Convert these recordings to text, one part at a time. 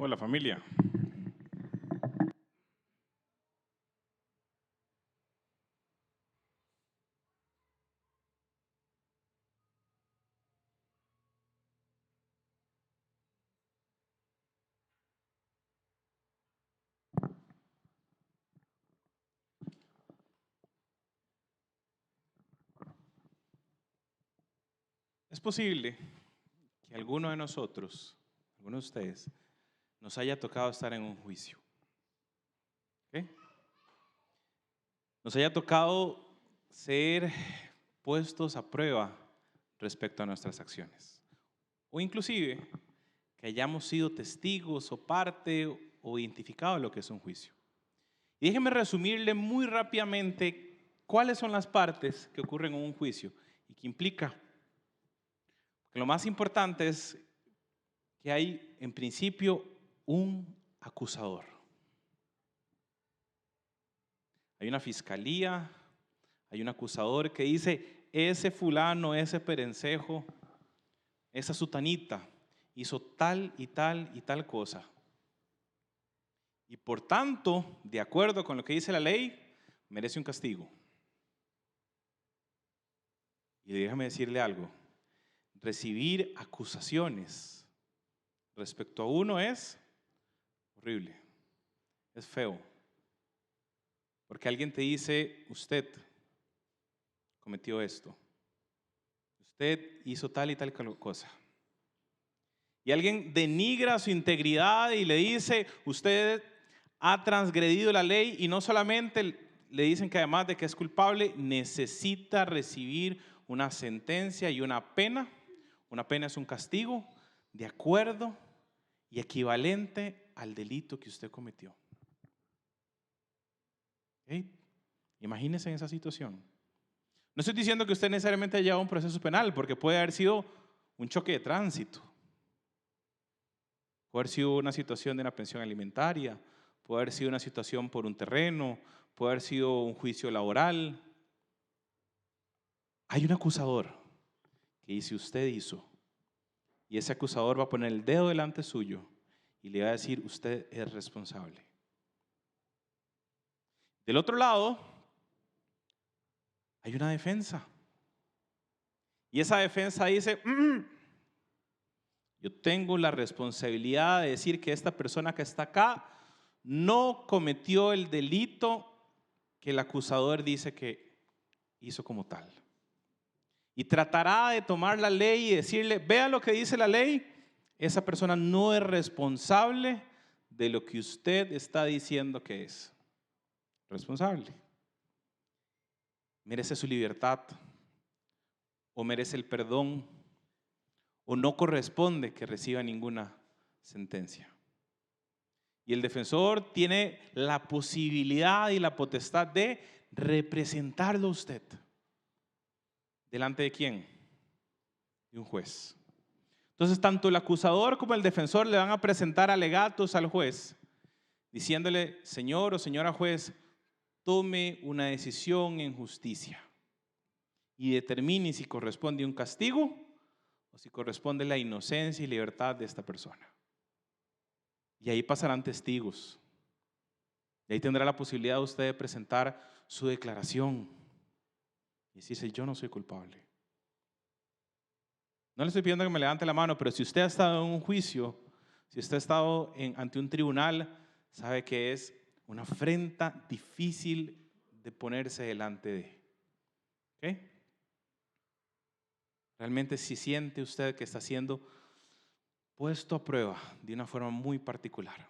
Hola familia. Es posible que alguno de nosotros, alguno de ustedes, nos haya tocado estar en un juicio. ¿Ok? Nos haya tocado ser puestos a prueba respecto a nuestras acciones. O inclusive que hayamos sido testigos o parte o identificado de lo que es un juicio. Y déjenme resumirle muy rápidamente cuáles son las partes que ocurren en un juicio y qué implica. Porque lo más importante es que hay en principio un acusador. Hay una fiscalía, hay un acusador que dice, ese fulano, ese perencejo, esa sutanita hizo tal y tal y tal cosa. Y por tanto, de acuerdo con lo que dice la ley, merece un castigo. Y déjame decirle algo, recibir acusaciones respecto a uno es horrible, es feo. Porque alguien te dice, usted cometió esto, usted hizo tal y tal cosa. Y alguien denigra su integridad y le dice, usted ha transgredido la ley, y no solamente le dicen que además de que es culpable, necesita recibir una sentencia y una pena. Una pena es un castigo de acuerdo y equivalente al delito que usted cometió. ¿Okay? Imagínese en esa situación. No estoy diciendo que usted necesariamente haya llevado un proceso penal, porque puede haber sido un choque de tránsito, puede haber sido una situación de una pensión alimentaria, puede haber sido una situación por un terreno, puede haber sido un juicio laboral. Hay un acusador que dice, usted hizo, y ese acusador va a poner el dedo delante suyo y le va a decir, usted es responsable. Del otro lado, hay una defensa. Y esa defensa dice, yo tengo la responsabilidad de decir que esta persona que está acá no cometió el delito que el acusador dice que hizo como tal. Y tratará de tomar la ley y decirle, vea lo que dice la ley, esa persona no es responsable de lo que usted está diciendo que es responsable. Merece su libertad, o merece el perdón, o no corresponde que reciba ninguna sentencia. Y el defensor tiene la posibilidad y la potestad de representarlo a usted. ¿Delante de quién? De un juez. Entonces, tanto el acusador como el defensor le van a presentar alegatos al juez, diciéndole, señor o señora juez, tome una decisión en justicia y determine si corresponde un castigo o si corresponde la inocencia y libertad de esta persona. Y ahí pasarán testigos. Y ahí tendrá la posibilidad usted de presentar su declaración y decirse, yo no soy culpable. No le estoy pidiendo que me levante la mano, pero si usted ha estado en un juicio, si usted ha estado ante un tribunal, sabe que es una afrenta difícil de ponerse delante de. ¿Ok? Realmente si siente usted que está siendo puesto a prueba de una forma muy particular.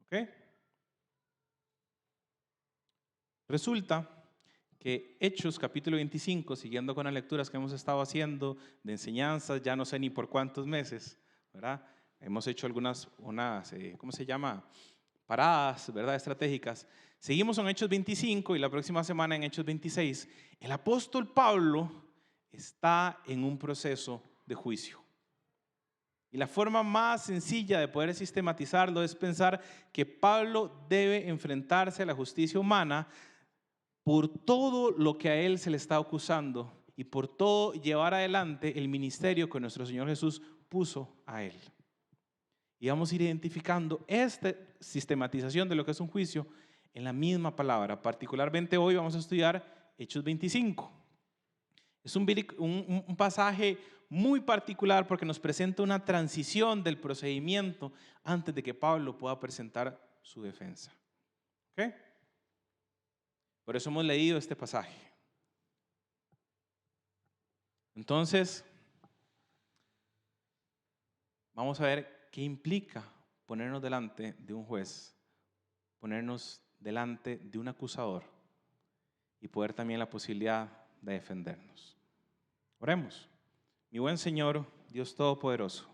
¿Ok? Resulta que Hechos capítulo 25, siguiendo con las lecturas que hemos estado haciendo de enseñanzas, ya no sé ni por cuántos meses, ¿verdad? Hemos hecho ¿cómo se llama? Paradas, ¿verdad? Estratégicas. Seguimos en Hechos 25 y la próxima semana en Hechos 26. El apóstol Pablo está en un proceso de juicio. Y la forma más sencilla de poder sistematizarlo es pensar que Pablo debe enfrentarse a la justicia humana por todo lo que a él se le está acusando y por todo llevar adelante el ministerio que nuestro Señor Jesús puso a él. Y vamos a ir identificando esta sistematización de lo que es un juicio en la misma palabra. Particularmente hoy vamos a estudiar Hechos 25. Es un pasaje muy particular porque nos presenta una transición del procedimiento antes de que Pablo pueda presentar su defensa. ¿Ok? Por eso hemos leído este pasaje. Entonces, vamos a ver qué implica ponernos delante de un juez, ponernos delante de un acusador y poder también la posibilidad de defendernos. Oremos. Mi buen Señor, Dios Todopoderoso,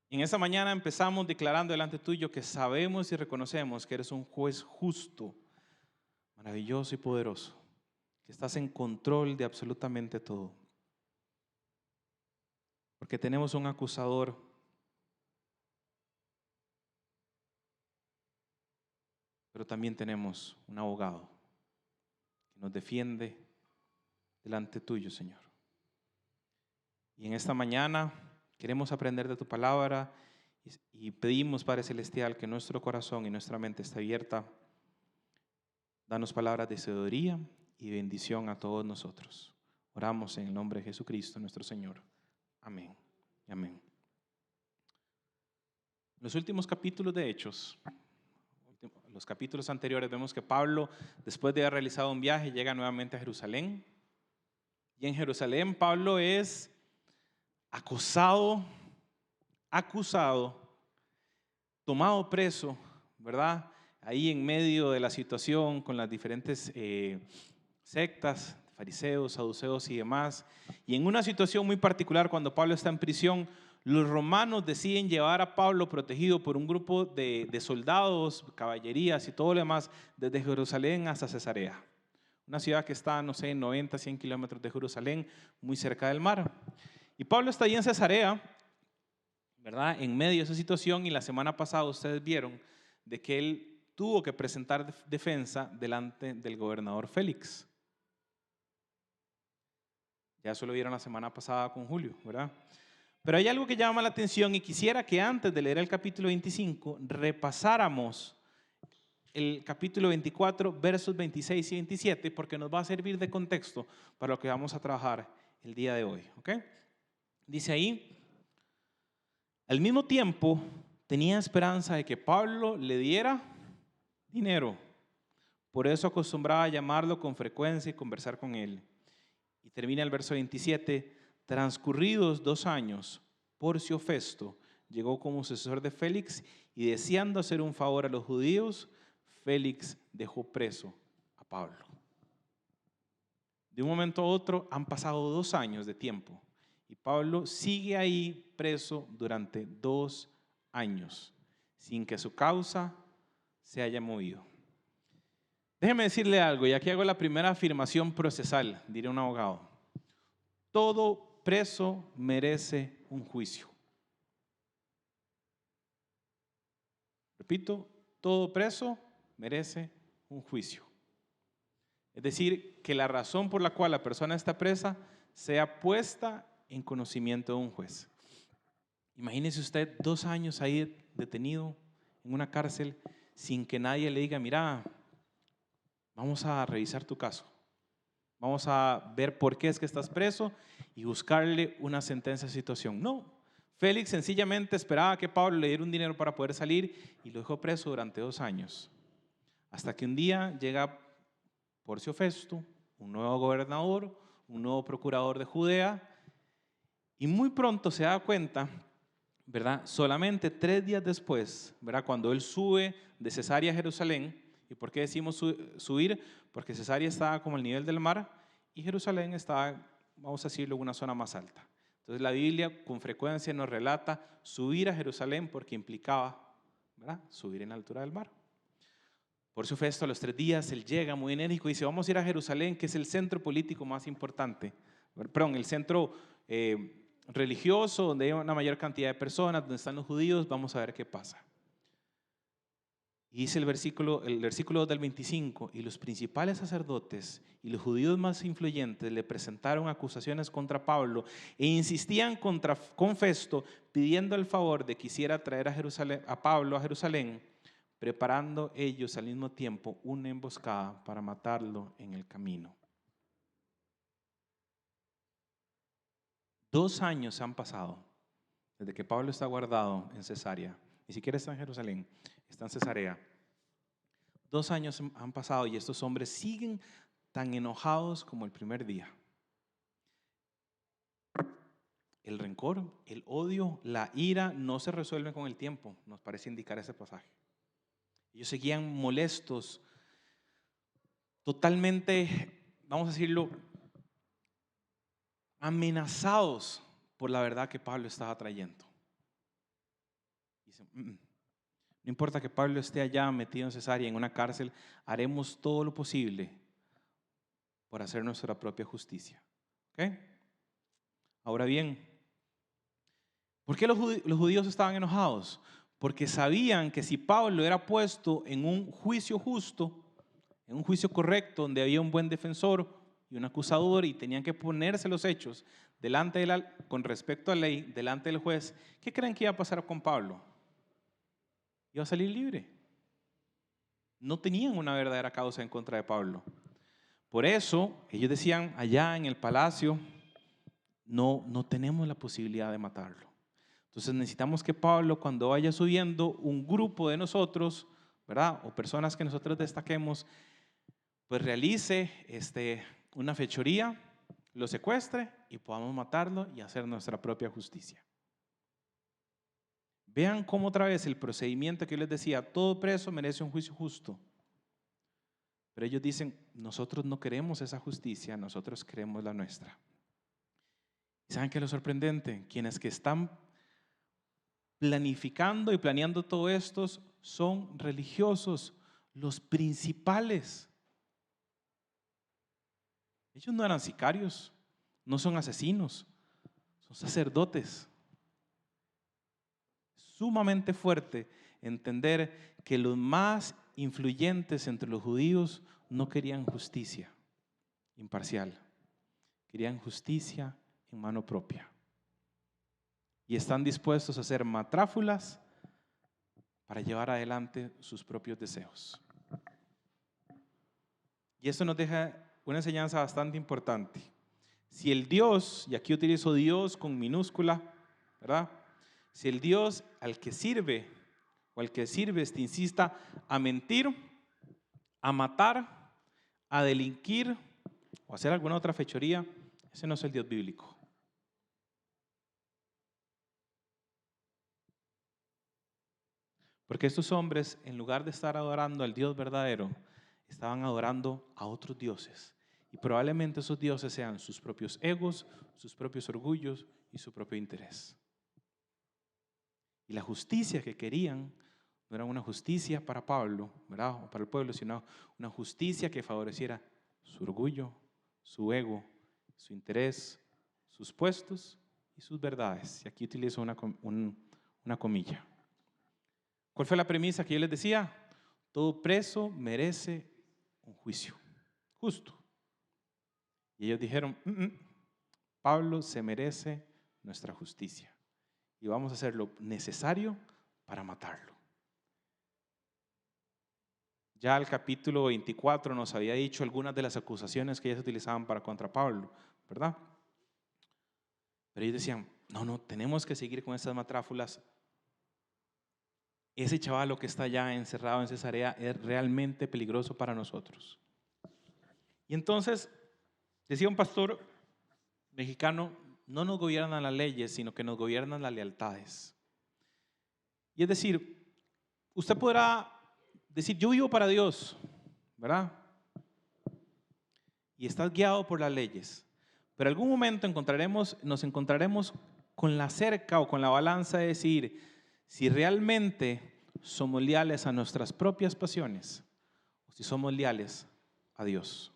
en esta mañana empezamos declarando delante tuyo que sabemos y reconocemos que eres un juez justo, maravilloso y poderoso, que estás en control de absolutamente todo. Porque tenemos un acusador pero también tenemos un abogado que nos defiende delante tuyo, Señor. Y en esta mañana queremos aprender de tu palabra y pedimos, Padre Celestial, que nuestro corazón y nuestra mente esté abierta. Danos palabras de sabiduría y bendición a todos nosotros. Oramos en el nombre de Jesucristo, nuestro Señor. Amén. Amén. En los últimos capítulos de Hechos, los capítulos anteriores, vemos que Pablo, después de haber realizado un viaje, llega nuevamente a Jerusalén. Y en Jerusalén Pablo es acusado, tomado preso, ¿verdad? Ahí en medio de la situación con las diferentes sectas, fariseos, saduceos y demás. Y en una situación muy particular, cuando Pablo está en prisión, los romanos deciden llevar a Pablo protegido por un grupo de soldados, caballerías y todo lo demás, desde Jerusalén hasta Cesarea. Una ciudad que está, no sé, 90, 100 kilómetros de Jerusalén, muy cerca del mar. Y Pablo está ahí en Cesarea, ¿verdad? En medio de esa situación, y la semana pasada ustedes vieron de que él tuvo que presentar defensa delante del gobernador Félix. Ya eso lo vieron la semana pasada con Julio, ¿verdad? Pero hay algo que llama la atención y quisiera que antes de leer el capítulo 25 repasáramos el capítulo 24, versos 26 y 27, porque nos va a servir de contexto para lo que vamos a trabajar el día de hoy. ¿Ok? Dice ahí: al mismo tiempo tenía esperanza de que Pablo le diera dinero. Por eso acostumbraba a llamarlo con frecuencia y conversar con él. Y termina el verso 27, transcurridos 2 años, Porcio Festo llegó como sucesor de Félix y deseando hacer un favor a los judíos, Félix dejó preso a Pablo. De un momento a otro han pasado 2 años de tiempo y Pablo sigue ahí preso durante 2 años sin que su causa se haya movido. Déjeme decirle algo, y aquí hago la primera afirmación procesal, diré un abogado. Todo preso merece un juicio. Repito, todo preso merece un juicio. Es decir, que la razón por la cual la persona está presa sea puesta en conocimiento de un juez. Imagínese usted 2 años ahí detenido en una cárcel sin que nadie le diga, mira, vamos a revisar tu caso. Vamos a ver por qué es que estás preso y buscarle una sentencia de situación. No, Félix sencillamente esperaba que Pablo le diera un dinero para poder salir y lo dejó preso durante 2 años. Hasta que un día llega Porcio Festo, un nuevo gobernador, un nuevo procurador de Judea, y muy pronto se da cuenta, ¿verdad? Solamente 3 días después, ¿verdad? Cuando él sube de Cesarea a Jerusalén. ¿Y por qué decimos subir? Porque Cesarea estaba como al nivel del mar y Jerusalén estaba, vamos a decirlo, en una zona más alta. Entonces la Biblia con frecuencia nos relata subir a Jerusalén porque implicaba, ¿verdad?, subir en la altura del mar. Porcio Festo, a los 3 días, él llega muy enérgico y dice, vamos a ir a Jerusalén, que es el centro político más importante, perdón, el centro religioso, donde hay una mayor cantidad de personas, donde están los judíos, vamos a ver qué pasa. Y dice el versículo del 25, y los principales sacerdotes y los judíos más influyentes le presentaron acusaciones contra Pablo e insistían con Festo, pidiendo el favor de que hiciera traer a Pablo a Jerusalén, preparando ellos al mismo tiempo una emboscada para matarlo en el camino. 2 años han pasado desde que Pablo está guardado en Cesarea. Ni siquiera está en Jerusalén, está en Cesarea. 2 años han pasado y estos hombres siguen tan enojados como el primer día. El rencor, el odio, la ira no se resuelven con el tiempo, nos parece indicar ese pasaje. Ellos seguían molestos, totalmente, vamos a decirlo, amenazados por la verdad que Pablo estaba trayendo. Dicen, no importa que Pablo esté allá metido en Cesarea, en una cárcel, haremos todo lo posible por hacer nuestra propia justicia. ¿Okay? Ahora bien, ¿por qué los judíos estaban enojados? Porque sabían que si Pablo era puesto en un juicio justo, en un juicio correcto, donde había un buen defensor y un acusador y tenían que ponerse los hechos con respecto a la ley, delante del juez, ¿qué creen que iba a pasar con Pablo? Iba a salir libre. No tenían una verdadera causa en contra de Pablo. Por eso ellos decían allá en el palacio, no tenemos la posibilidad de matarlo. Entonces necesitamos que Pablo, cuando vaya subiendo un grupo de nosotros, ¿verdad? O personas que nosotros destaquemos, pues realice una fechoría, lo secuestre y podamos matarlo y hacer nuestra propia justicia. Vean cómo otra vez el procedimiento que yo les decía, todo preso merece un juicio justo. Pero ellos dicen, nosotros no queremos esa justicia, nosotros queremos la nuestra. ¿Y saben qué es lo sorprendente? Quienes que están planificando y planeando todo esto son religiosos, los principales. Ellos no eran sicarios, no son asesinos, son sacerdotes. Sumamente fuerte entender que los más influyentes entre los judíos no querían justicia imparcial, querían justicia en mano propia. Y están dispuestos a hacer matráfulas para llevar adelante sus propios deseos. Y esto nos deja una enseñanza bastante importante. Si el Dios, y aquí utilizo Dios con minúscula, ¿verdad? Si el Dios al que sirve o al que sirves te insista a mentir, a matar, a delinquir o hacer alguna otra fechoría, ese no es el Dios bíblico. Porque estos hombres, en lugar de estar adorando al Dios verdadero, estaban adorando a otros dioses. Y probablemente esos dioses sean sus propios egos, sus propios orgullos y su propio interés. Y la justicia que querían no era una justicia para Pablo, ¿verdad? O para el pueblo, sino una justicia que favoreciera su orgullo, su ego, su interés, sus puestos y sus verdades. Y aquí utilizo una comilla. ¿Cuál fue la premisa que yo les decía? Todo preso merece un juicio justo. Y ellos dijeron, Pablo se merece nuestra justicia y vamos a hacer lo necesario para matarlo. Ya el capítulo 24 nos había dicho algunas de las acusaciones que ellos utilizaban para contra Pablo, ¿verdad? Pero ellos decían, no, tenemos que seguir con estas matráfulas. Ese chavalo que está allá encerrado en Cesarea es realmente peligroso para nosotros. Y entonces, decía un pastor mexicano, no nos gobiernan las leyes, sino que nos gobiernan las lealtades. Y es decir, usted podrá decir, yo vivo para Dios, ¿verdad? Y estás guiado por las leyes. Pero en algún momento nos encontraremos con la cerca o con la balanza de decir, si realmente somos leales a nuestras propias pasiones o si somos leales a Dios.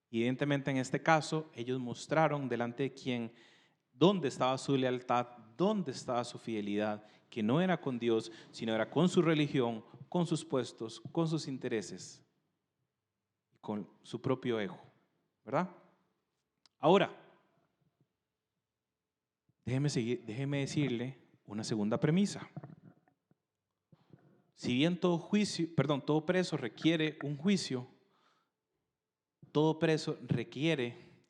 Evidentemente en este caso ellos mostraron delante de quién, dónde estaba su lealtad, dónde estaba su fidelidad, que no era con Dios, sino era con su religión, con sus puestos, con sus intereses, con su propio ego, ¿verdad? Ahora, déjeme decirle una segunda premisa. Si bien todo preso requiere un juicio, todo preso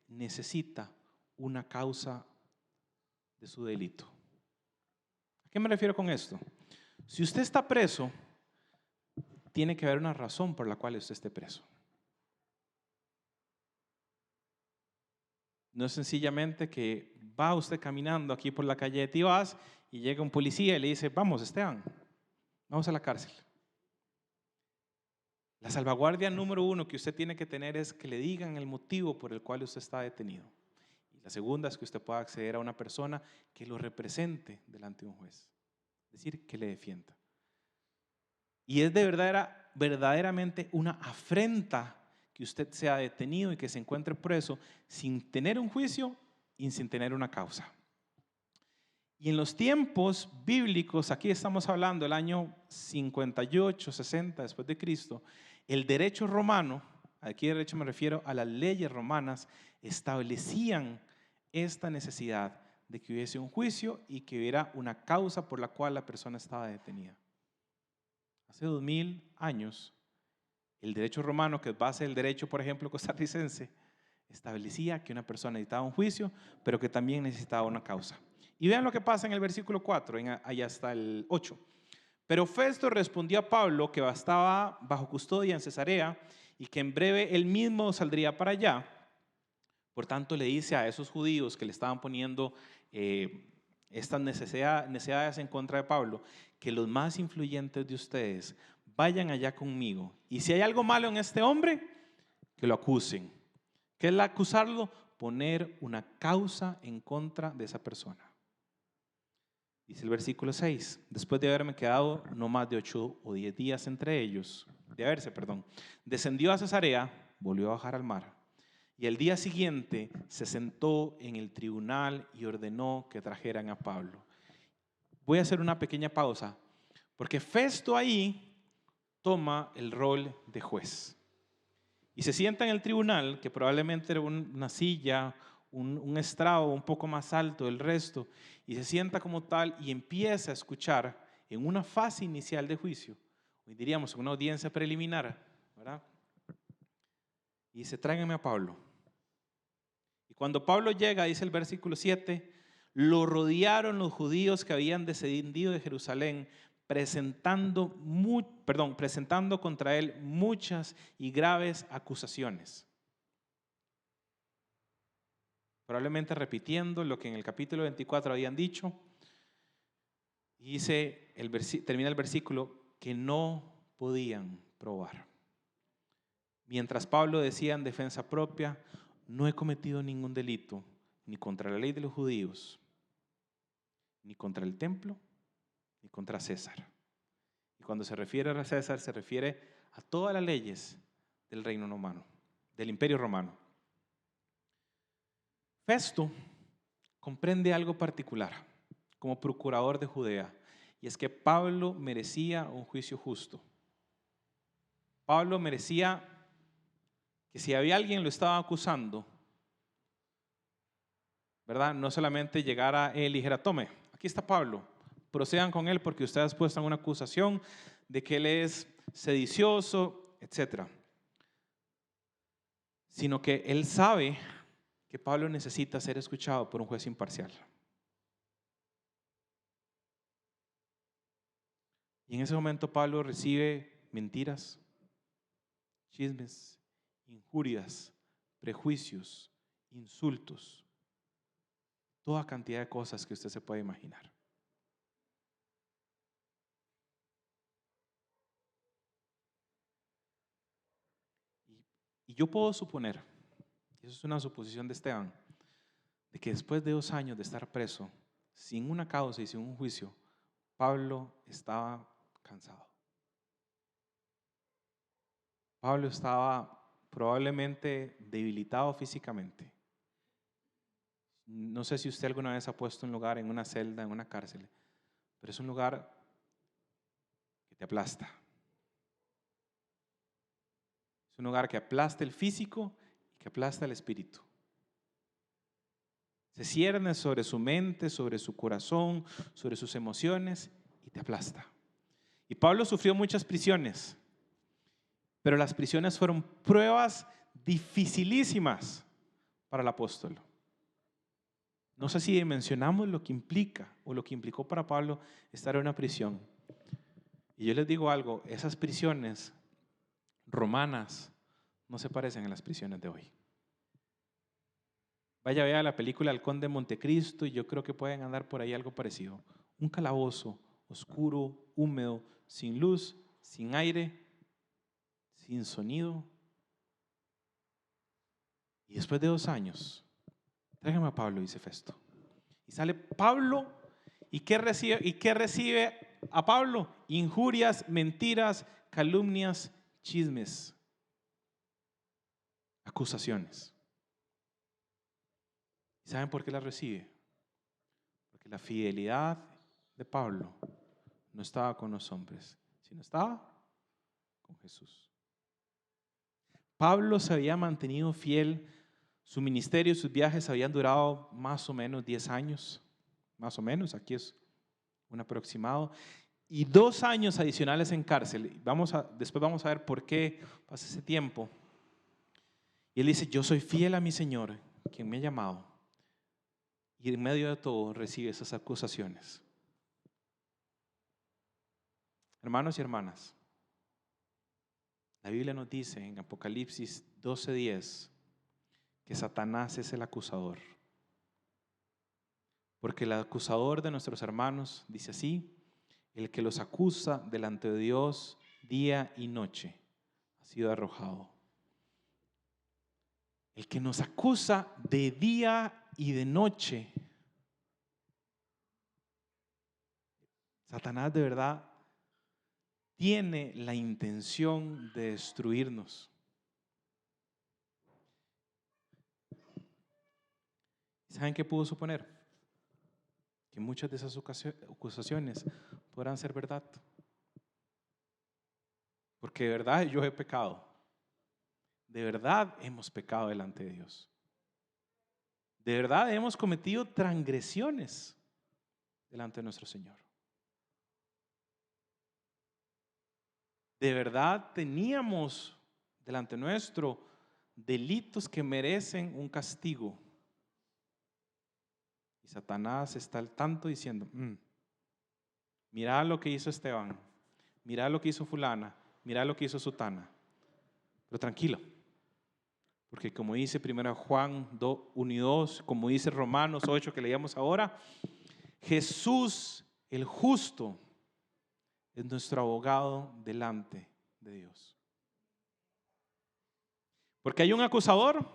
necesita una causa de su delito. ¿A qué me refiero con esto? Si usted está preso, tiene que haber una razón por la cual usted esté preso. No es sencillamente que va usted caminando aquí por la calle de Tibás y llega un policía y le dice, vamos, Esteban, vamos a la cárcel. La salvaguardia número uno que usted tiene que tener es que le digan el motivo por el cual usted está detenido. Y la segunda es que usted pueda acceder a una persona que lo represente delante de un juez. Es decir, que le defienda. Y es verdaderamente una afrenta que usted sea detenido y que se encuentre preso sin tener un juicio y sin tener una causa. Y en los tiempos bíblicos, aquí estamos hablando del año 58, 60 después de Cristo, el derecho romano, aquí derecho me refiero a las leyes romanas, establecían esta necesidad de que hubiese un juicio y que hubiera una causa por la cual la persona estaba detenida. Hace 2000 años, el derecho romano, que es base del derecho, por ejemplo, costarricense, establecía que una persona necesitaba un juicio, pero que también necesitaba una causa. Y vean lo que pasa en el versículo 4, ahí hasta el 8. Pero Festo respondió a Pablo que estaba bajo custodia en Cesarea y que en breve él mismo saldría para allá. Por tanto, le dice a esos judíos que le estaban poniendo estas necesidades en contra de Pablo, que los más influyentes de ustedes vayan allá conmigo. Y si hay algo malo en este hombre, que lo acusen. ¿Qué es acusarlo? Poner una causa en contra de esa persona. Dice el versículo 6, después de haberme quedado no más de 8 o 10 días entre ellos, descendió a Cesarea, volvió a bajar al mar, y al día siguiente se sentó en el tribunal y ordenó que trajeran a Pablo. Voy a hacer una pequeña pausa, porque Festo ahí toma el rol de juez. Y se sienta en el tribunal, que probablemente era una silla, un estrado un poco más alto del resto, y se sienta como tal y empieza a escuchar en una fase inicial de juicio, hoy diríamos una audiencia preliminar, ¿verdad? Y dice, tráiganme a Pablo. Y cuando Pablo llega, dice el versículo 7, lo rodearon los judíos que habían descendido de Jerusalén, presentando contra él muchas y graves acusaciones. Probablemente repitiendo lo que en el capítulo 24 habían dicho. Y dice, termina el versículo, que no podían probar. Mientras Pablo decía en defensa propia, no he cometido ningún delito, ni contra la ley de los judíos, ni contra el templo, ni contra César. Y cuando se refiere a César, se refiere a todas las leyes del reino romano, del imperio romano. Festo comprende algo particular como procurador de Judea, y es que Pablo merecía un juicio justo. Pablo merecía que si había alguien lo estaba acusando, ¿verdad? No solamente llegara él y dijera, tome, aquí está Pablo, procedan con él porque ustedes puestan una acusación de que él es sedicioso, etc. Sino que él sabe que Pablo necesita ser escuchado por un juez imparcial. Y en ese momento Pablo recibe mentiras, chismes, injurias, prejuicios, insultos, toda cantidad de cosas que usted se puede imaginar. Y yo puedo suponer, y eso es una suposición de Esteban, de que después de 2 años de estar preso, sin una causa y sin un juicio, Pablo estaba cansado. Pablo estaba probablemente debilitado físicamente. No sé si usted alguna vez ha puesto un lugar en una celda, en una cárcel, pero es un lugar que te aplasta. Es un lugar que aplasta el físico y que aplasta el espíritu. Se cierne sobre su mente, sobre su corazón, sobre sus emociones y te aplasta. Y Pablo sufrió muchas prisiones, pero las prisiones fueron pruebas dificilísimas para el apóstol. No sé si mencionamos lo que implica o lo que implicó para Pablo estar en una prisión. Y yo les digo algo, esas prisiones romanas no se parecen a las prisiones de hoy. Vaya, vea la película El Conde de Montecristo y yo creo que pueden andar por ahí algo parecido. Un calabozo oscuro, húmedo, sin luz, sin aire, sin sonido. Y después de 2 años, tráigame a Pablo, dice Festo. Y sale Pablo, ¿y qué recibe a Pablo? Injurias, mentiras, calumnias, chismes, acusaciones. ¿Y saben por qué las recibe? Porque la fidelidad de Pablo no estaba con los hombres, sino estaba con Jesús. Pablo se había mantenido fiel, su ministerio, sus viajes habían durado más o menos 10 años, más o menos, aquí es un aproximado, y 2 años adicionales en cárcel. Después vamos a ver por qué pasa ese tiempo. Y él dice, yo soy fiel a mi Señor, quien me ha llamado, y en medio de todo recibe esas acusaciones. Hermanos y hermanas, la Biblia nos dice en Apocalipsis 12:10 que Satanás es el acusador. Porque el acusador de nuestros hermanos, dice así, el que los acusa delante de Dios día y noche, ha sido arrojado. El que nos acusa de día y de noche. Satanás de verdad tiene la intención de destruirnos. ¿Saben qué puedo suponer? Que muchas de esas acusaciones podrán ser verdad. Porque de verdad yo he pecado. De verdad hemos pecado delante de Dios. De verdad hemos cometido transgresiones delante de nuestro Señor. De verdad teníamos delante nuestro delitos que merecen un castigo. Y Satanás está al tanto diciendo, mira lo que hizo Esteban, mira lo que hizo fulana, mira lo que hizo sutana. Pero tranquilo, porque como dice 1 Juan 1 y 2, como dice Romanos 8 que leíamos ahora, Jesús el justo es nuestro abogado delante de Dios. Porque hay un acusador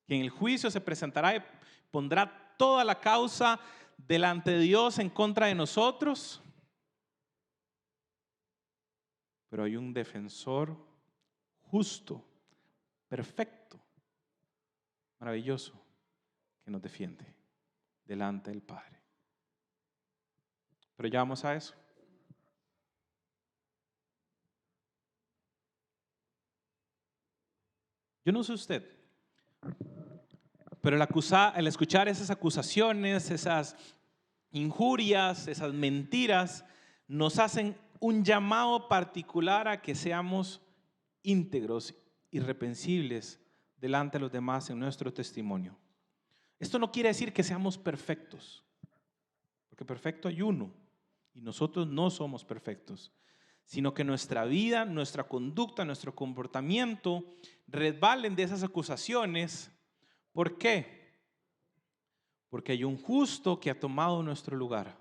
que en el juicio se presentará y pondrá toda la causa delante de Dios en contra de nosotros. Pero hay un defensor justo, perfecto, maravilloso, que nos defiende delante del Padre. Pero ya vamos a eso. Yo no sé usted, pero el escuchar esas acusaciones, esas injurias, esas mentiras, nos hacen un llamado particular a que seamos íntegros, irreprensibles delante de los demás en nuestro testimonio. Esto no quiere decir que seamos perfectos, porque perfecto hay uno y nosotros no somos perfectos, sino que nuestra vida, nuestra conducta, nuestro comportamiento resbalen de esas acusaciones. ¿Por qué? Porque hay un justo que ha tomado nuestro lugar.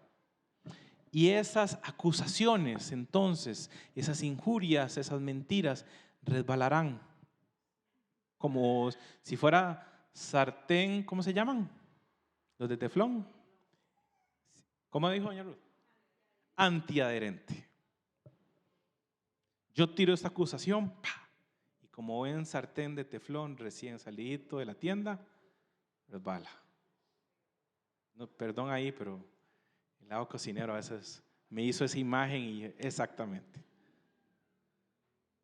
Y esas acusaciones, entonces, esas injurias, esas mentiras, resbalarán. Como si fuera sartén, ¿cómo se llaman? Los de teflón. ¿Cómo dijo doña Ruth? Antiadherente. Yo tiro esta acusación, ¡pah! Y como ven sartén de teflón recién salidito de la tienda, resbala. No, perdón ahí, pero el lado cocinero a veces me hizo esa imagen y exactamente.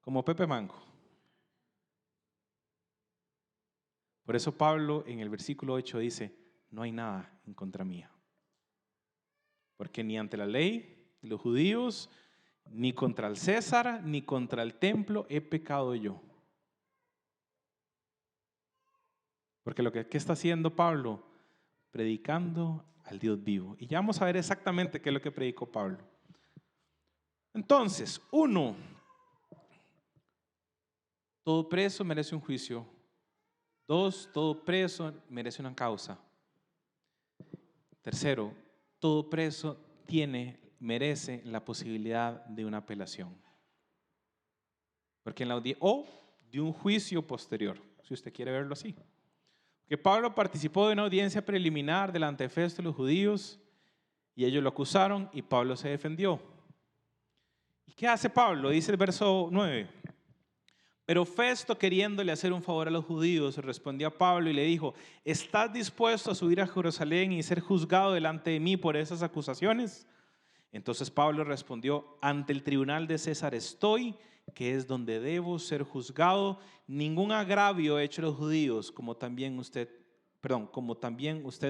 Como Pepe Mango. Por eso Pablo en el versículo 8 dice, no hay nada en contra mía. Porque ni ante la ley de los judíos, ni contra el César, ni contra el templo he pecado yo. Porque lo que está haciendo Pablo, predicando al Dios vivo. Y ya vamos a ver exactamente qué es lo que predicó Pablo. Entonces, 1, todo preso merece un juicio. 2, todo preso merece una causa. 3, todo preso merece la posibilidad de una apelación. Porque o de un juicio posterior, si usted quiere verlo así. Que Pablo participó de una audiencia preliminar delante de Festo y los judíos y ellos lo acusaron y Pablo se defendió. ¿Y qué hace Pablo? Dice el verso 9. Pero Festo, queriéndole hacer un favor a los judíos, respondió a Pablo y le dijo, ¿estás dispuesto a subir a Jerusalén y ser juzgado delante de mí por esas acusaciones? Entonces Pablo respondió, ante el tribunal de César estoy, que es donde debo ser juzgado. Ningún agravio he hecho a los judíos, como también usted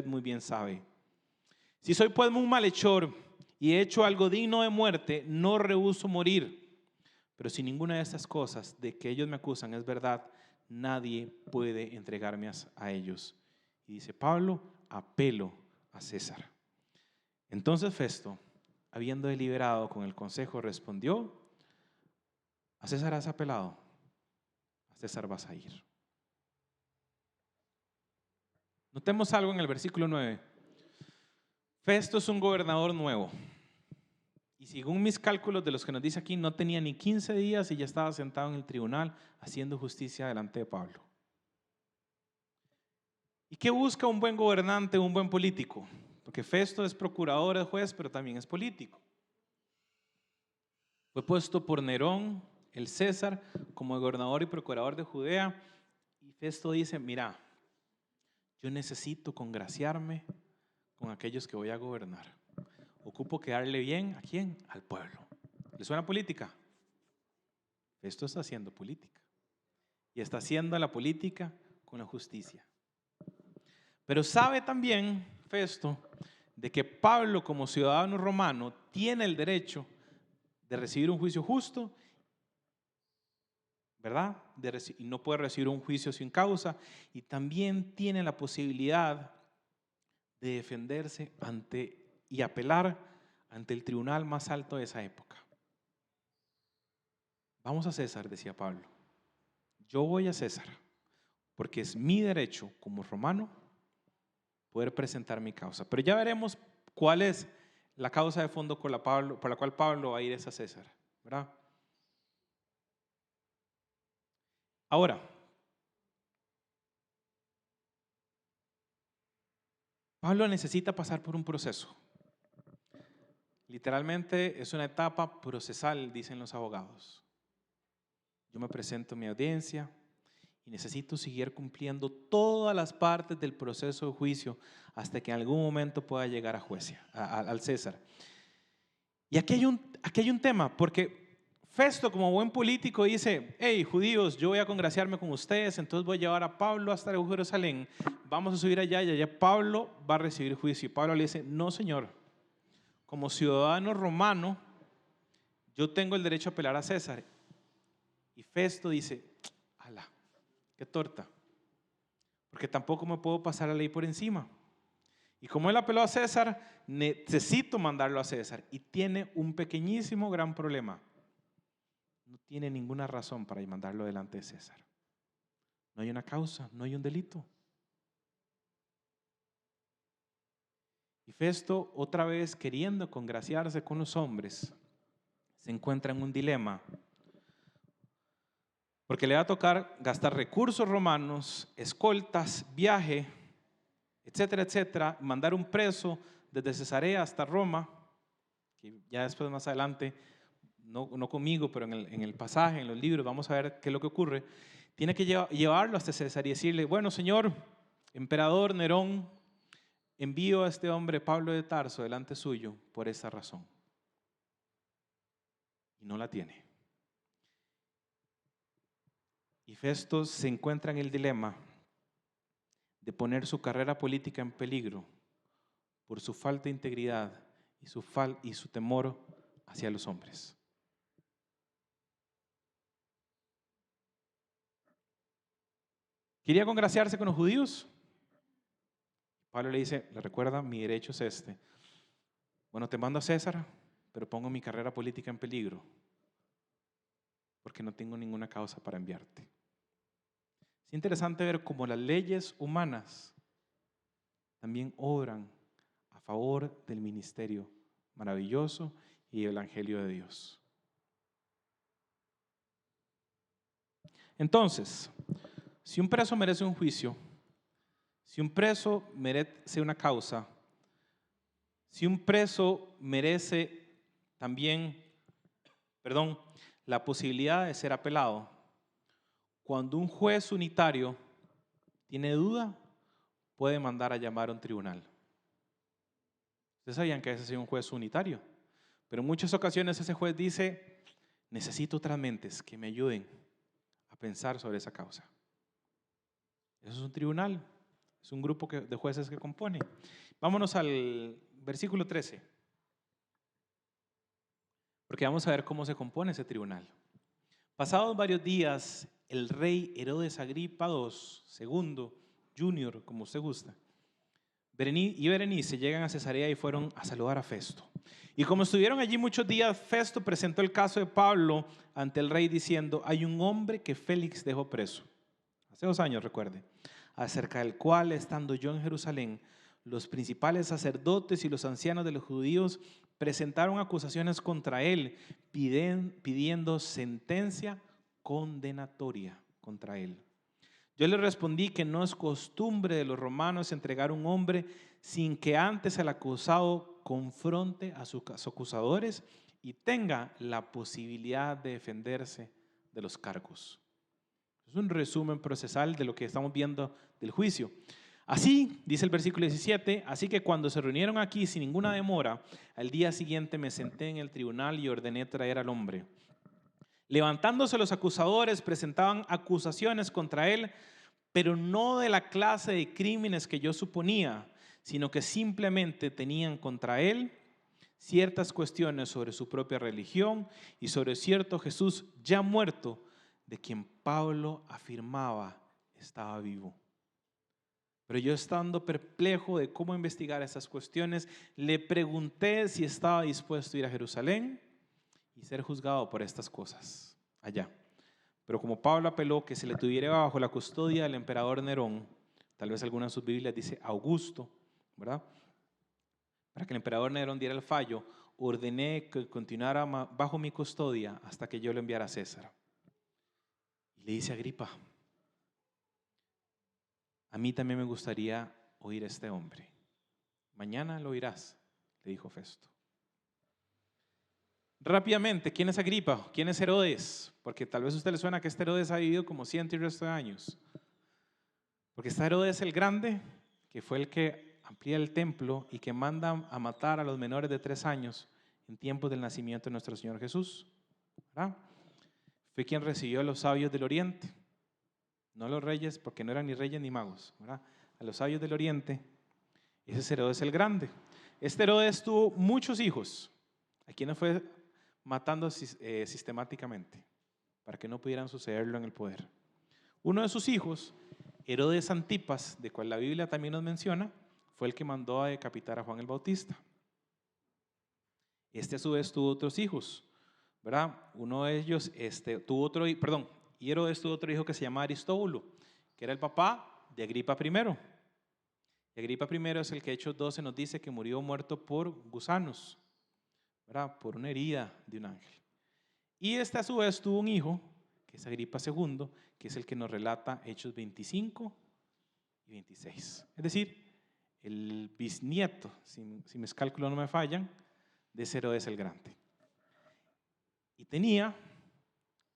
muy bien sabe. Si soy pues un malhechor y he hecho algo digno de muerte, no rehúso morir. Pero si ninguna de estas cosas de que ellos me acusan es verdad, nadie puede entregarme a ellos. Y dice Pablo, apelo a César. Entonces Festo, habiendo deliberado con el consejo, respondió, a César has apelado, a César vas a ir. Notemos algo en el versículo 9. Festo es un gobernador nuevo. Y según mis cálculos de los que nos dice aquí, no tenía ni 15 días y ya estaba sentado en el tribunal haciendo justicia delante de Pablo. ¿Y qué busca un buen gobernante, un buen político? Porque Festo es procurador, es juez, pero también es político. Fue puesto por Nerón, el César, como gobernador y procurador de Judea. Y Festo dice, mira, yo necesito congraciarme con aquellos que voy a gobernar. Ocupo quedarle bien, ¿a quién? Al pueblo. ¿Le suena política? Festo está haciendo política. Y está haciendo la política con la justicia. Pero sabe también Festo de que Pablo como ciudadano romano tiene el derecho de recibir un juicio justo, ¿verdad? Y no puede recibir un juicio sin causa, y también tiene la posibilidad de defenderse y apelar ante el tribunal más alto de esa época. Vamos a César, decía Pablo. Yo voy a César, porque es mi derecho como romano poder presentar mi causa. Pero ya veremos cuál es la causa de fondo por la cual Pablo va a ir a César, ¿verdad? Ahora, Pablo necesita pasar por un proceso. Literalmente es una etapa procesal, dicen los abogados. Yo me presento a mi audiencia y necesito seguir cumpliendo todas las partes del proceso de juicio hasta que en algún momento pueda llegar al César. Y aquí hay un tema, porque Festo, como buen político, dice, hey, judíos, yo voy a congraciarme con ustedes, entonces voy a llevar a Pablo hasta Jerusalén, vamos a subir allá y allá Pablo va a recibir juicio. Y Pablo le dice, no, señor, como ciudadano romano, yo tengo el derecho a apelar a César. Y Festo dice, ala, qué torta, porque tampoco me puedo pasar la ley por encima. Y como él apeló a César, necesito mandarlo a César. Y tiene un pequeñísimo gran problema. No tiene ninguna razón para mandarlo delante de César. No hay una causa, no hay un delito. Y Festo, otra vez queriendo congraciarse con los hombres, se encuentra en un dilema. Porque le va a tocar gastar recursos romanos, escoltas, viaje, etcétera, etcétera, mandar un preso desde Cesarea hasta Roma, que ya después más adelante, no conmigo, pero en el pasaje, en los libros, vamos a ver qué es lo que ocurre. Tiene que llevarlo hasta Cesarea y decirle, bueno, señor, Emperador Nerón, envío a este hombre Pablo de Tarso delante suyo por esta razón. Y no la tiene. Y Festo se encuentra en el dilema de poner su carrera política en peligro por su falta de integridad y su temor hacia los hombres. ¿Quería congraciarse con los judíos? Pablo le dice, le recuerda, mi derecho es este. Bueno, te mando a César, pero pongo mi carrera política en peligro porque no tengo ninguna causa para enviarte. Es interesante ver cómo las leyes humanas también obran a favor del ministerio maravilloso y el evangelio de Dios. Entonces, si un preso merece un juicio, si un preso merece una causa, si un preso merece también, la posibilidad de ser apelado, cuando un juez unitario tiene duda, puede mandar a llamar a un tribunal. Ustedes sabían que ese es un juez unitario, pero en muchas ocasiones ese juez dice, necesito otras mentes que me ayuden a pensar sobre esa causa. Eso es un tribunal, es un grupo de jueces que compone. Vámonos al versículo 13, porque vamos a ver cómo se compone ese tribunal. Pasados varios días, el rey Herodes Agripa II, Junior, como usted gusta, y Berenice llegan a Cesarea y fueron a saludar a Festo. Y como estuvieron allí muchos días, Festo presentó el caso de Pablo ante el rey diciendo, hay un hombre que Félix dejó preso, hace 2 años, recuerde, acerca del cual, estando yo en Jerusalén, los principales sacerdotes y los ancianos de los judíos presentaron acusaciones contra él, pidiendo sentencia condenatoria contra él. Yo le respondí que no es costumbre de los romanos entregar un hombre sin que antes el acusado confronte a sus acusadores y tenga la posibilidad de defenderse de los cargos. Es un resumen procesal de lo que estamos viendo del juicio. Así, dice el versículo 17, así que cuando se reunieron aquí sin ninguna demora, al día siguiente me senté en el tribunal y ordené traer al hombre. Levantándose los acusadores, presentaban acusaciones contra él, pero no de la clase de crímenes que yo suponía, sino que simplemente tenían contra él ciertas cuestiones sobre su propia religión y sobre cierto Jesús ya muerto, de quien Pablo afirmaba estaba vivo. Pero yo, estando perplejo de cómo investigar esas cuestiones, le pregunté si estaba dispuesto a ir a Jerusalén y ser juzgado por estas cosas allá. Pero como Pablo apeló que se le tuviera bajo la custodia del emperador Nerón, tal vez alguna de sus Biblias dice Augusto, ¿verdad? Para que el emperador Nerón diera el fallo, ordené que continuara bajo mi custodia hasta que yo lo enviara a César. Y le dice a Agripa, a mí también me gustaría oír a este hombre. Mañana lo oirás, le dijo Festo. Rápidamente, ¿quién es Agripa? ¿Quién es Herodes? Porque tal vez a usted le suena que este Herodes ha vivido como 100 y resto de años. Porque está Herodes el Grande, que fue el que amplía el templo y que manda a matar a los menores de 3 años en tiempos del nacimiento de nuestro Señor Jesús, ¿verdad? Fue quien recibió a los sabios del Oriente, no a los reyes, porque no eran ni reyes ni magos, ¿verdad? A los sabios del Oriente. Ese es Herodes el Grande. Este Herodes tuvo muchos hijos, a quienes fue matando sistemáticamente para que no pudieran sucederlo en el poder. Uno de sus hijos, Herodes Antipas, de cual la Biblia también nos menciona, fue el que mandó a decapitar a Juan el Bautista. Este a su vez tuvo otros hijos, ¿verdad? Uno de ellos y Herodes tuvo otro hijo que se llamaba Aristóbulo, que era el papá de Agripa I. Y Agripa I es el que Hechos 12 nos dice que murió muerto por gusanos, ¿verdad? Por una herida de un ángel. Y este a su vez tuvo un hijo, que es Agripa II, que es el que nos relata Hechos 25 y 26. Es decir, el bisnieto, si mis cálculos no me fallan, de Herodes el Grande. Y tenía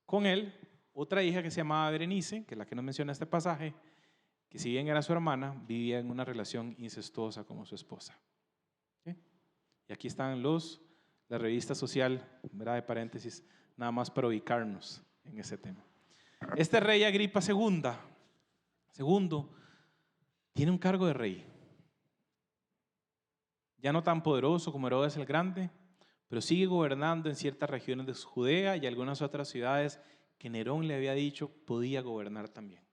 con él otra hija que se llamaba Berenice, que es la que nos menciona este pasaje, que si bien era su hermana, vivía en una relación incestuosa como su esposa. ¿Sí? Y aquí están la revista social, ¿verdad? De paréntesis, nada más para ubicarnos en ese tema. Este rey Agripa segundo, tiene un cargo de rey. Ya no tan poderoso como Herodes el Grande, pero sigue gobernando en ciertas regiones de Judea y algunas otras ciudades que Nerón le había dicho podía gobernar también.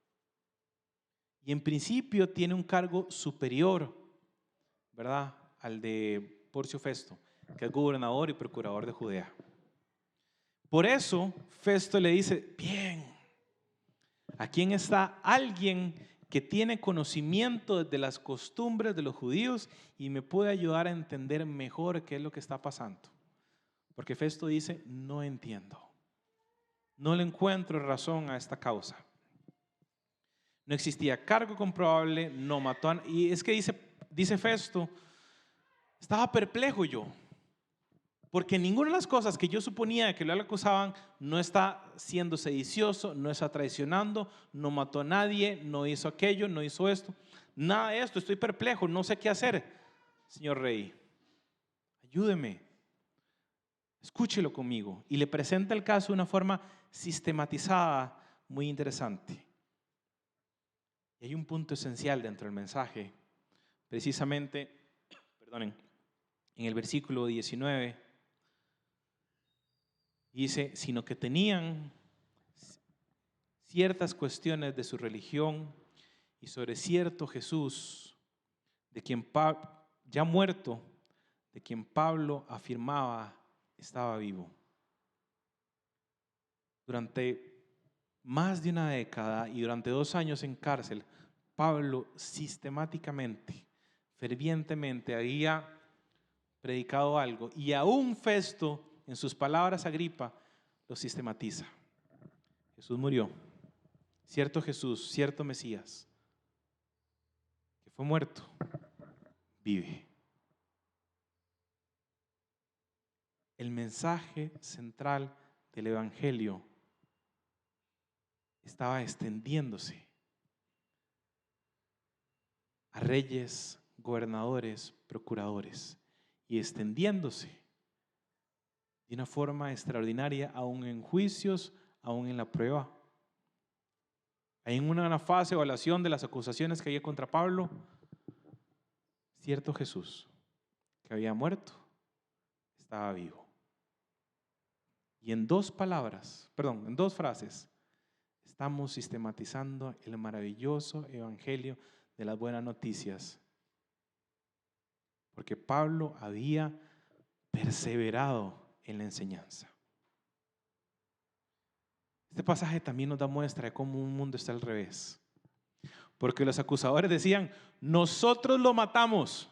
Y en principio tiene un cargo superior, ¿verdad?, al de Porcio Festo, que es gobernador y procurador de Judea. Por eso Festo le dice, bien, aquí está alguien que tiene conocimiento de las costumbres de los judíos y me puede ayudar a entender mejor qué es lo que está pasando. Porque Festo dice, no entiendo, no le encuentro razón a esta causa. No existía cargo comprobable, no mató a... Y es que dice Festo, estaba perplejo yo, porque ninguna de las cosas que yo suponía que lo acusaban no está siendo sedicioso, no está traicionando, no mató a nadie, no hizo aquello, no hizo esto. Nada de esto, estoy perplejo, no sé qué hacer. Señor rey, ayúdeme, escúchelo conmigo. Y le presenta el caso de una forma sistematizada, muy interesante. Y hay un punto esencial dentro del mensaje, precisamente, en el versículo 19, dice, sino que tenían ciertas cuestiones de su religión y sobre cierto Jesús, de quien ya muerto, de quien Pablo afirmaba estaba vivo. Durante más de una década y durante 2 años en cárcel, Pablo sistemáticamente, fervientemente había predicado algo y aún Festo, en sus palabras Agripa, lo sistematiza. Jesús murió, cierto Jesús, cierto Mesías, que fue muerto, vive. El mensaje central del Evangelio estaba extendiéndose a reyes, gobernadores, procuradores y extendiéndose de una forma extraordinaria aún en juicios, aún en la prueba. En una fase de evaluación de las acusaciones que había contra Pablo, cierto Jesús que había muerto estaba vivo. Y en 2 frases, estamos sistematizando el maravilloso evangelio de las buenas noticias. Porque Pablo había perseverado en la enseñanza. Este pasaje también nos da muestra de cómo un mundo está al revés. Porque los acusadores decían, nosotros lo matamos.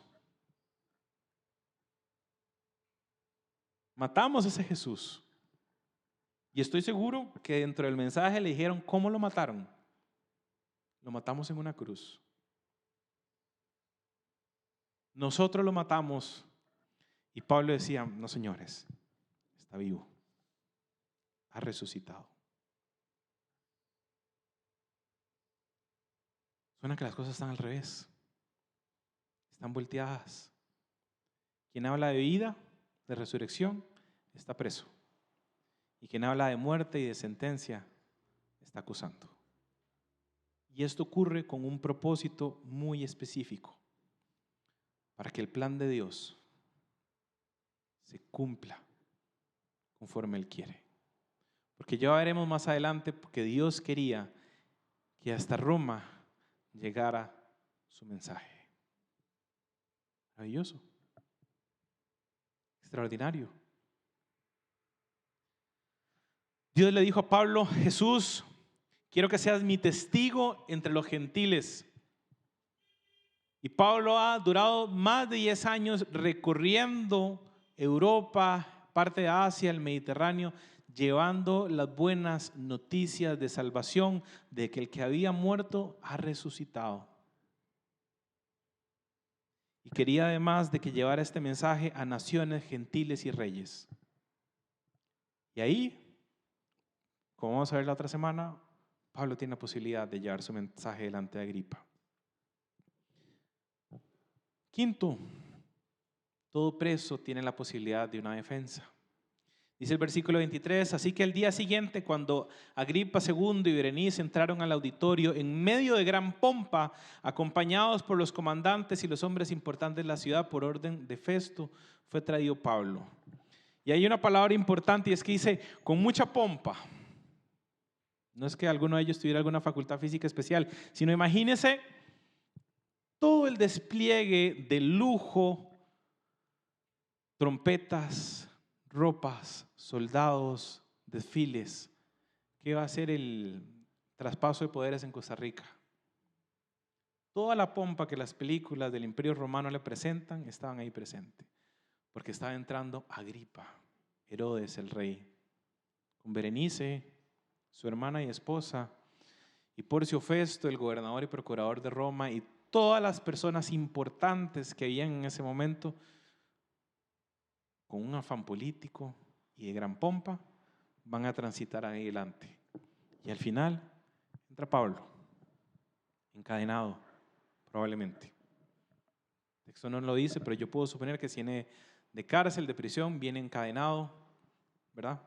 Matamos a ese Jesús. Y estoy seguro que dentro del mensaje le dijeron, ¿cómo lo mataron? Lo matamos en una cruz. Nosotros lo matamos. Y Pablo decía, no señores, está vivo. Ha resucitado. Suena que las cosas están al revés. Están volteadas. Quien habla de vida, de resurrección, está preso. Y quien habla de muerte y de sentencia, está acusando. Y esto ocurre con un propósito muy específico, para que el plan de Dios se cumpla conforme Él quiere. Porque ya veremos más adelante que Dios quería que hasta Roma llegara su mensaje. Maravilloso. Extraordinario. Dios le dijo a Pablo, Jesús, quiero que seas mi testigo entre los gentiles. Y Pablo ha durado más de 10 años recorriendo Europa, parte de Asia, el Mediterráneo, llevando las buenas noticias de salvación de que el que había muerto ha resucitado. Y quería además de que llevara este mensaje a naciones, gentiles y reyes. Y ahí, como vamos a ver la otra semana, Pablo tiene la posibilidad de llevar su mensaje delante de Agripa. Quinto, todo preso tiene la posibilidad de una defensa. Dice el versículo 23, así que el día siguiente, cuando Agripa II y Berenice entraron al auditorio, en medio de gran pompa, acompañados por los comandantes y los hombres importantes de la ciudad, por orden de Festo, fue traído Pablo. Y hay una palabra importante y es que dice, con mucha pompa. No es que alguno de ellos tuviera alguna facultad física especial, sino imagínense todo el despliegue de lujo, trompetas, ropas, soldados, desfiles, que va a ser el traspaso de poderes en Costa Rica. Toda la pompa que las películas del Imperio Romano le presentan, estaban ahí presentes, porque estaba entrando Agripa, Herodes el rey, con Berenice, su hermana y esposa, y Porcio Festo, el gobernador y procurador de Roma, y todas las personas importantes que habían en ese momento, con un afán político y de gran pompa, van a transitar adelante. Y al final entra Pablo, encadenado, probablemente. El texto no lo dice, pero yo puedo suponer que si viene de cárcel, de prisión, viene encadenado, ¿verdad?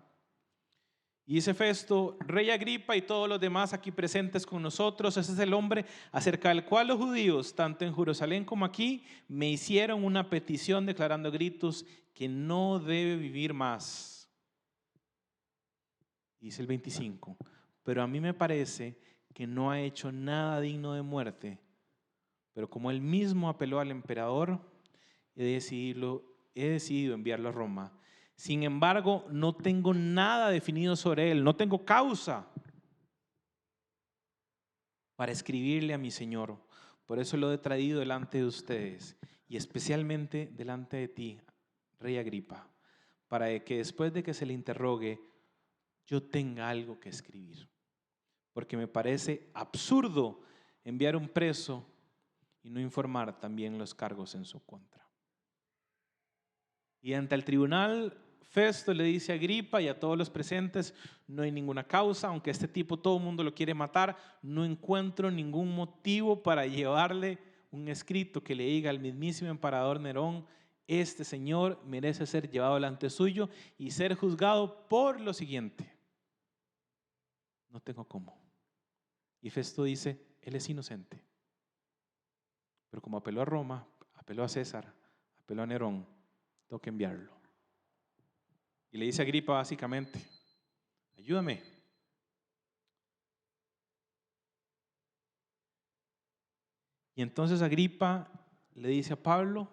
Y dice Festo, rey Agripa y todos los demás aquí presentes con nosotros, ese es el hombre acerca del cual los judíos, tanto en Jerusalén como aquí, me hicieron una petición declarando a gritos que no debe vivir más. Dice el 25, pero a mí me parece que no ha hecho nada digno de muerte, pero como él mismo apeló al emperador, he decidido enviarlo a Roma. Sin embargo, no tengo nada definido sobre él, no tengo causa para escribirle a mi Señor. Por eso lo he traído delante de ustedes y especialmente delante de ti, rey Agripa, para que después de que se le interrogue, yo tenga algo que escribir. Porque me parece absurdo enviar un preso y no informar también los cargos en su contra. Y ante el tribunal, Festo le dice a Agripa y a todos los presentes, no hay ninguna causa, aunque este tipo todo el mundo lo quiere matar, no encuentro ningún motivo para llevarle un escrito que le diga al mismísimo emperador Nerón, este señor merece ser llevado delante suyo y ser juzgado por lo siguiente. No tengo cómo. Y Festo dice, él es inocente. Pero como apeló a Roma, apeló a César, apeló a Nerón, tengo que enviarlo. Y le dice a Agripa básicamente, ayúdame. Y entonces Agripa le dice a Pablo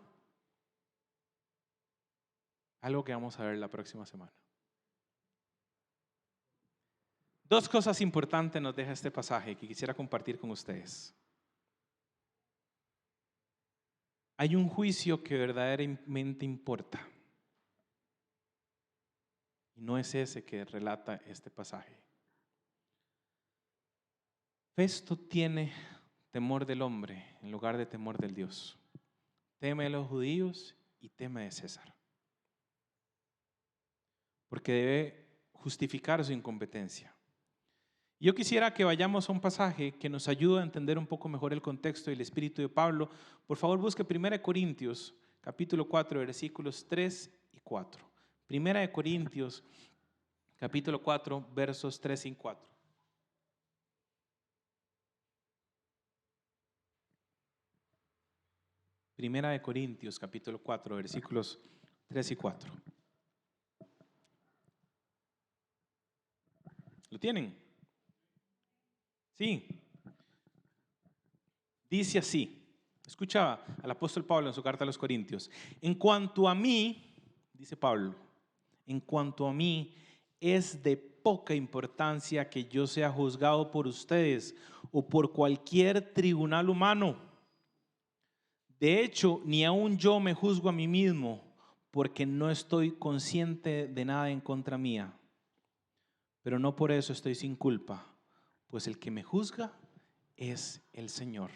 algo que vamos a ver la próxima semana. Dos cosas importantes nos deja este pasaje que quisiera compartir con ustedes. Hay un juicio que verdaderamente importa. Y no es ese que relata este pasaje. Festo tiene temor del hombre en lugar de temor del Dios. Teme de los judíos y teme de César. Porque debe justificar su incompetencia. Yo quisiera que vayamos a un pasaje que nos ayude a entender un poco mejor el contexto y el espíritu de Pablo. Por favor, busque 1 Corintios, capítulo 4, versículos 3 y 4. 1 Corintios, capítulo 4, versos 3 y 4. Primera de Corintios, capítulo 4, versículos 3 y 4. ¿Lo tienen? Sí. Dice así, escucha al apóstol Pablo en su carta a los Corintios. En cuanto a mí, dice Pablo, en cuanto a mí, es de poca importancia que yo sea juzgado por ustedes o por cualquier tribunal humano. De hecho, ni aun yo me juzgo a mí mismo, porque no estoy consciente de nada en contra mía. Pero no por eso estoy sin culpa, pues el que me juzga es el Señor.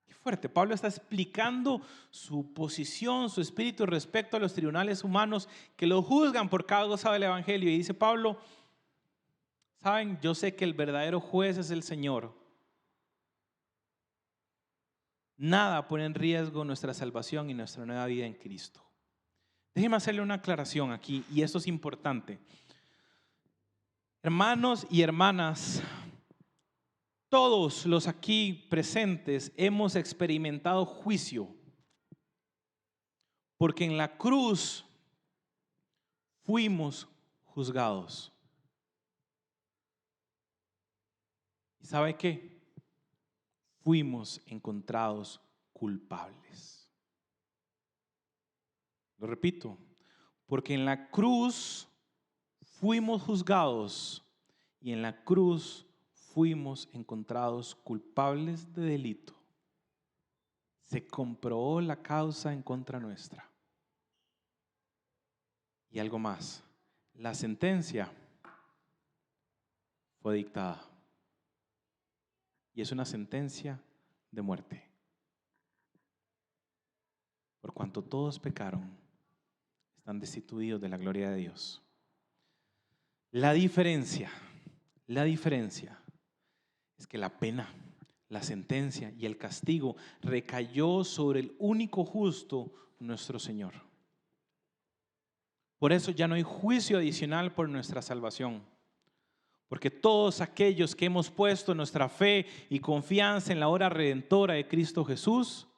Qué fuerte. Pablo está explicando su posición, su espíritu respecto a los tribunales humanos que lo juzgan por cada cosa del evangelio. Y dice Pablo, saben, yo sé que el verdadero juez es el Señor. Nada pone en riesgo nuestra salvación y nuestra nueva vida en Cristo. Déjeme hacerle una aclaración aquí, y esto es importante. Hermanos y hermanas, todos los aquí presentes hemos experimentado juicio, porque en la cruz fuimos juzgados. ¿Y sabe qué? Fuimos encontrados culpables. Lo repito, porque en la cruz fuimos juzgados y en la cruz fuimos encontrados culpables de delito. Se comprobó la causa en contra nuestra. Y algo más, la sentencia fue dictada. Y es una sentencia de muerte. Por cuanto todos pecaron, están destituidos de la gloria de Dios. La diferencia es que la pena, la sentencia y el castigo recayó sobre el único justo, nuestro Señor. Por eso ya no hay juicio adicional por nuestra salvación. Porque todos aquellos que hemos puesto nuestra fe y confianza en la obra redentora de Cristo Jesús,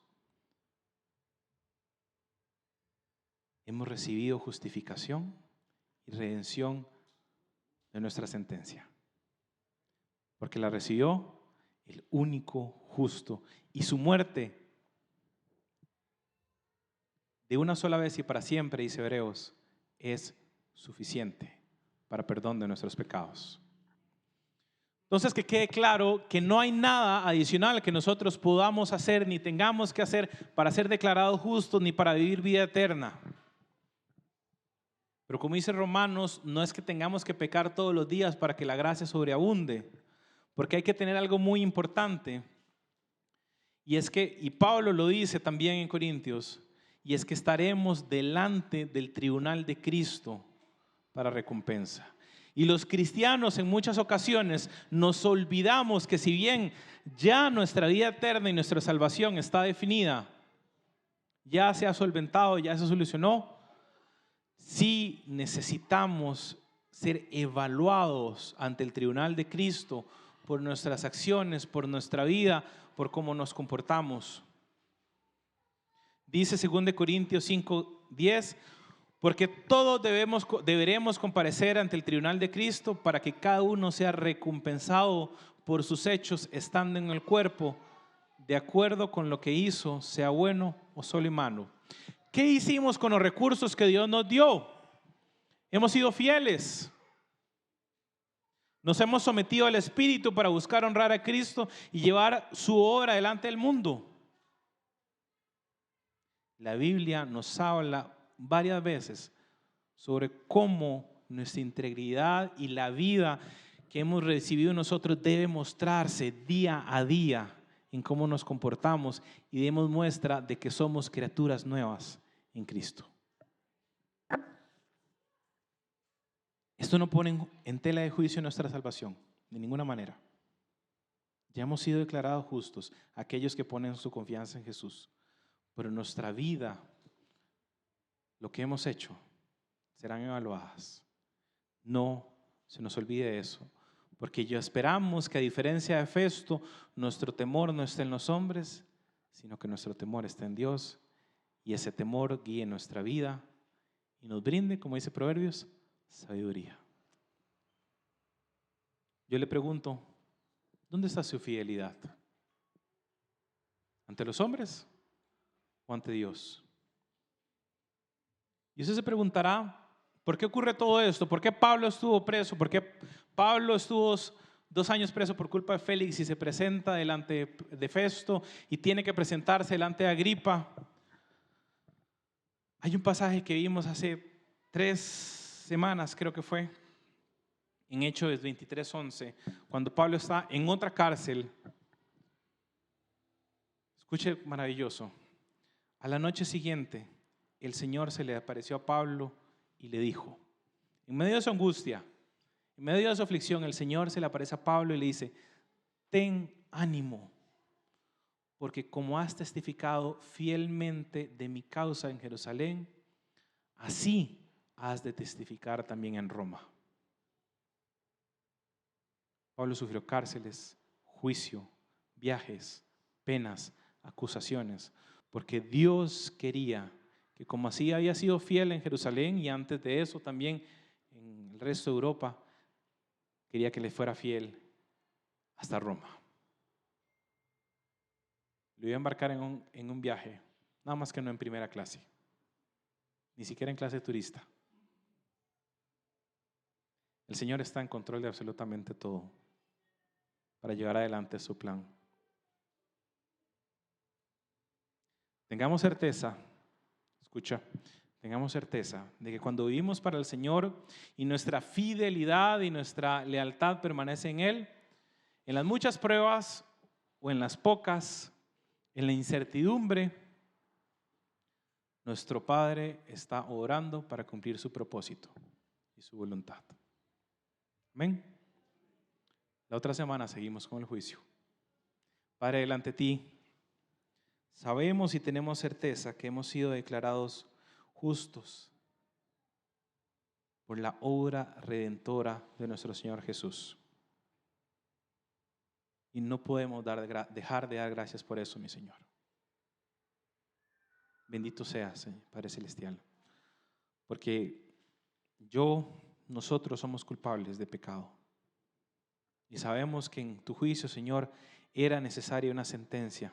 hemos recibido justificación y redención de nuestra sentencia. Porque la recibió el único justo. Y su muerte, de una sola vez y para siempre, dice Hebreos, es suficiente para perdón de nuestros pecados. Entonces, que quede claro que no hay nada adicional que nosotros podamos hacer ni tengamos que hacer para ser declarados justos ni para vivir vida eterna. Pero como dice Romanos, no es que tengamos que pecar todos los días para que la gracia sobreabunde, porque hay que tener algo muy importante, y es que, y Pablo lo dice también en Corintios, y es que estaremos delante del tribunal de Cristo para recompensa. Y los cristianos en muchas ocasiones nos olvidamos que si bien ya nuestra vida eterna y nuestra salvación está definida, ya se ha solventado, ya se solucionó, sí necesitamos ser evaluados ante el tribunal de Cristo por nuestras acciones, por nuestra vida, por cómo nos comportamos. Dice 2 Corintios 5:10, porque todos deberemos comparecer ante el tribunal de Cristo para que cada uno sea recompensado por sus hechos estando en el cuerpo, de acuerdo con lo que hizo, sea bueno o solo y malo. ¿Qué hicimos con los recursos que Dios nos dio? Hemos sido fieles. Nos hemos sometido al Espíritu para buscar honrar a Cristo y llevar su obra delante del mundo. La Biblia nos habla varias veces sobre cómo nuestra integridad y la vida que hemos recibido nosotros debe mostrarse día a día en cómo nos comportamos y demos muestra de que somos criaturas nuevas en Cristo. Esto no pone en tela de juicio nuestra salvación, de ninguna manera. Ya hemos sido declarados justos, aquellos que ponen su confianza en Jesús. Pero nuestra vida, lo que hemos hecho, serán evaluadas. No se nos olvide eso, porque ya esperamos que, a diferencia de Festo, nuestro temor no esté en los hombres, sino que nuestro temor esté en Dios, y ese temor guíe nuestra vida y nos brinde, como dice Proverbios, sabiduría. Yo le pregunto, ¿dónde está su fidelidad? ¿Ante los hombres o ante Dios? Y usted se preguntará, ¿por qué ocurre todo esto? ¿Por qué Pablo estuvo preso? ¿Por qué Pablo estuvo 2 años preso por culpa de Félix y se presenta delante de Festo y tiene que presentarse delante de Agripa? Hay un pasaje que vimos hace 3 semanas, creo que fue, en Hechos 23:11, cuando Pablo está en otra cárcel. Escuche, maravilloso. A la noche siguiente, el Señor se le apareció a Pablo y le dijo, en medio de su angustia, en medio de su aflicción, el Señor se le aparece a Pablo y le dice, ten ánimo, porque como has testificado fielmente de mi causa en Jerusalén, así has de testificar también en Roma. Pablo sufrió cárceles, juicio, viajes, penas, acusaciones, porque Dios quería que como así había sido fiel en Jerusalén y antes de eso también en el resto de Europa, quería que le fuera fiel hasta Roma. Lo iba a embarcar en un viaje, nada más que no en primera clase, ni siquiera en clase turista. El Señor está en control de absolutamente todo para llevar adelante su plan. Tengamos certeza, escucha, tengamos certeza de que cuando vivimos para el Señor y nuestra fidelidad y nuestra lealtad permanece en Él, en las muchas pruebas o en las pocas, en la incertidumbre, nuestro Padre está orando para cumplir su propósito y su voluntad. Amén. La otra semana seguimos con el juicio. Padre, delante de ti, sabemos y tenemos certeza que hemos sido declarados justos por la obra redentora de nuestro Señor Jesús. Y no podemos dejar de dar gracias por eso, mi Señor. Bendito seas, Padre Celestial, porque nosotros somos culpables de pecado. Y sabemos que en tu juicio, Señor, era necesaria una sentencia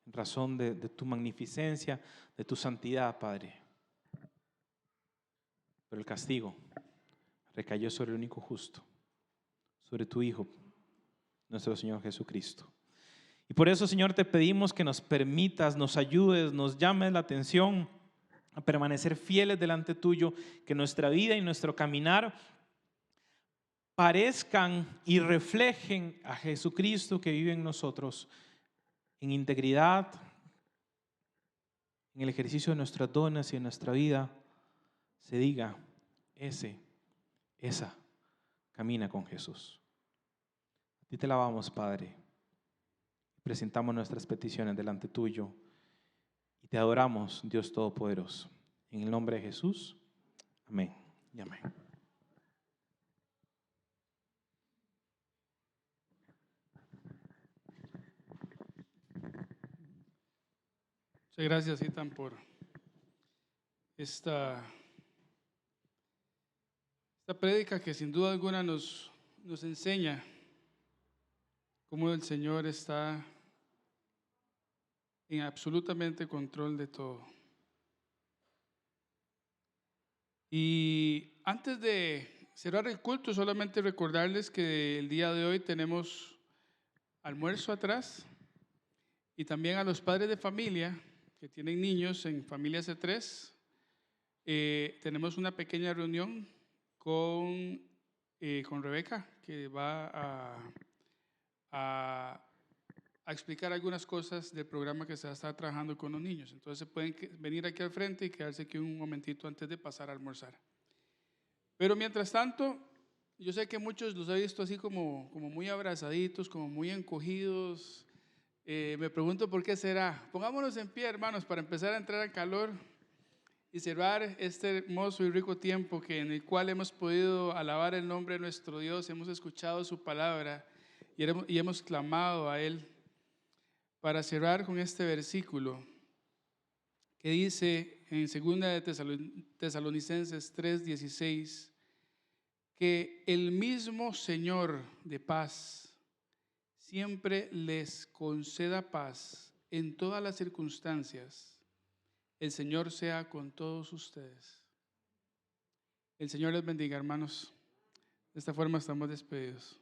en razón de tu magnificencia, de tu santidad, Padre. Pero el castigo recayó sobre el único justo, sobre tu Hijo, nuestro Señor Jesucristo. Y por eso, Señor, te pedimos que nos permitas, nos ayudes, nos llames la atención a permanecer fieles delante tuyo, que nuestra vida y nuestro caminar parezcan y reflejen a Jesucristo que vive en nosotros, en integridad, en el ejercicio de nuestras dones y en nuestra vida, se diga, esa camina con Jesús. A ti te alabamos, Padre. Presentamos nuestras peticiones delante tuyo y te adoramos, Dios Todopoderoso. En el nombre de Jesús, amén y amén. Muchas gracias, Ethan, por esta prédica que sin duda alguna nos enseña cómo el Señor está en absolutamente control de todo. Y antes de cerrar el culto, solamente recordarles que el día de hoy tenemos almuerzo atrás y también a los padres de familia que tienen niños en familia C3, tenemos una pequeña reunión con Rebeca, que va a explicar algunas cosas del programa que se va a estar trabajando con los niños. Entonces pueden venir aquí al frente y quedarse aquí un momentito antes de pasar a almorzar. Pero mientras tanto, yo sé que muchos los he visto así como muy abrazaditos, como muy encogidos. Me pregunto por qué será. Pongámonos en pie, hermanos, para empezar a entrar al calor y cerrar este hermoso y rico tiempo en el cual hemos podido alabar el nombre de nuestro Dios, hemos escuchado su palabra y hemos clamado a Él. Para cerrar con este versículo que dice en 2 de Tesalonicenses 3:16, que el mismo Señor de paz siempre les conceda paz en todas las circunstancias. El Señor sea con todos ustedes. El Señor les bendiga, hermanos. De esta forma estamos despedidos.